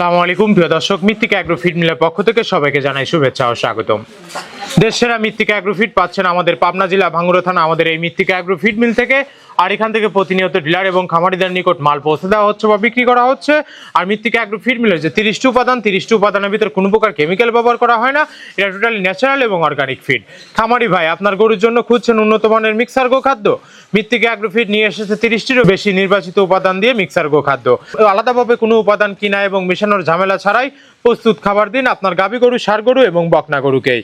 আসসালামু আলাইকুম প্রিয় দর্শক, মৃত্তিকা অ্যাগ্রো ফিড মিলের পক্ষ থেকে সবাইকে জানাই শুভেচ্ছা ও স্বাগতম। দেশসেরা মৃত্তিকা অ্যাগ্রো ফিড পাচ্ছেন আমাদের পাবনা জেলা ভাঙ্গুড়া থানা আমাদের এই মৃত্তিকা অ্যাগ্রো ফিড মিল থেকে। আর এখান থেকে প্রতিনিয়ত ডিলার এবং খামারিদের নিকট মাল পৌঁছে দেওয়া হচ্ছে বা বিক্রি করা হচ্ছে। আর মৃত্তিকা অ্যাগ্রো ফিড মিলের যে 30টি উপাদানের ভিতর কোনো প্রকার কেমিক্যাল ব্যবহার করা হয় না। এটা টোটালি ন্যাচারাল এবং অর্গানিক ফিড। খামারি ভাই, আপনার গরুর জন্য খুঁজছেন উন্নত মানের মিক্সার গোখাদ্য? মৃত্তিকা অ্যাগ্রো ফিড নিয়ে এসেছে 30টিরও বেশি নির্বাচিত উপাদান দিয়ে মিক্সার গোখাদ্য। আলাদাভাবে কোনো উপাদান কিনা এবং মেশানোর ঝামেলা ছাড়াই প্রস্তুত খাবার দিন আপনার গাভী গরু, ষাঁড় গরু এবং বকনা গরুকেই।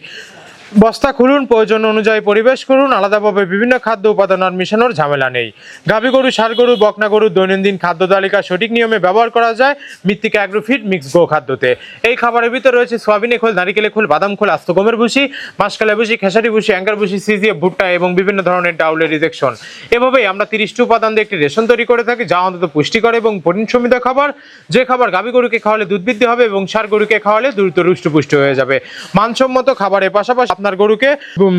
বস্তা খুলুন, প্রয়োজন অনুযায়ী পরিবেশ করুন, আলাদাভাবে বিভিন্ন খাদ্য উপাদান আর মিশানোর ঝামেলা নেই। গাভী গরু, ষাঁড় গরু, বকনা গরু দৈনন্দিন খাদ্য তালিকা সঠিক নিয়মে ব্যবহার করা যায় মৃত্তিকা অ্যাগ্রো ফিড মিক্স গো খাদ্যতে। এই খাবারের ভিতরে রয়েছে সয়াবিনের খোল, নারিকেলের খোল, বাদাম খোল, আস্ত গমের ভুসি, মাসকালে ভুসি, খেসারি ভুসি, অ্যাঙ্গার ভুসি, সিজিএফ, ভুট্টা এবং বিভিন্ন ধরনের ডাউলের রিজেকশন। এভাবেই আমরা 30টি উপাদান দিয়ে একটি রেশন তৈরি করে থাকি, যা অন্তত পুষ্টিকর এবং প্রোটিন সমৃদ্ধ খাবার। যে খাবার গাভী গরুকে খাওয়ালে দুধ বৃদ্ধি হবে এবং ষাঁড় গরুকে খাওয়ালে দ্রুত হৃষ্টপুষ্ট হয়ে যাবে। মানসম্মত খাবারের পাশাপাশি আপনার গরুকে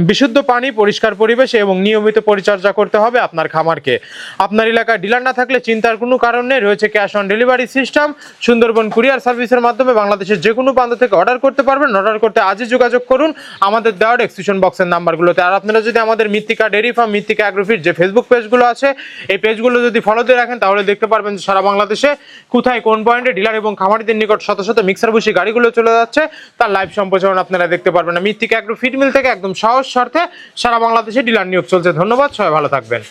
বিশুদ্ধ পানি, পরিষ্কার পরিবেশ এবং নিয়মিত পরিচর্যা করতে হবে আপনার খামারকে। আপনার এলাকায় ডিলার না থাকলে চিন্তার কোনো কারণ নেই, রয়েছে cash on delivery system. Sundarban courier সার্ভিসের মাধ্যমে বাংলাদেশের যে কোনো প্রান্ত থেকে অর্ডার করতে পারবেন। অর্ডার করতে আজই যোগাযোগ করুন আমাদের দেওয়া ডেসক্রিপশন বক্সের নাম্বারগুলোতে। আর আপনারা যদি আমাদের মৃত্তিকা ডেইরি ফার্ম, মৃত্তিকা অ্যাগ্রো ফিড যে ফেসবুক পেজগুলো আছে, এই পেজগুলো যদি ফলো দিয়ে রাখেন তাহলে দেখতে পারবেন যে সারা বাংলাদেশে কোথায় কোন পয়েন্টে ডিলার এবং খামারিদের নিকট শত শত মিক্সার ভুসি গাড়িগুলো চলে যাচ্ছে, তার লাইভ সম্প্রচারণ আপনারা দেখতে পারবেন। মৃত্তিকা অ্যাগ্রো ফিড মিল থেকে একদম সহজ শর্তে সারা বাংলাদেশে ডিলার নিয়োগ চলছে। ধন্যবাদ, সবাই ভালো থাকবেন।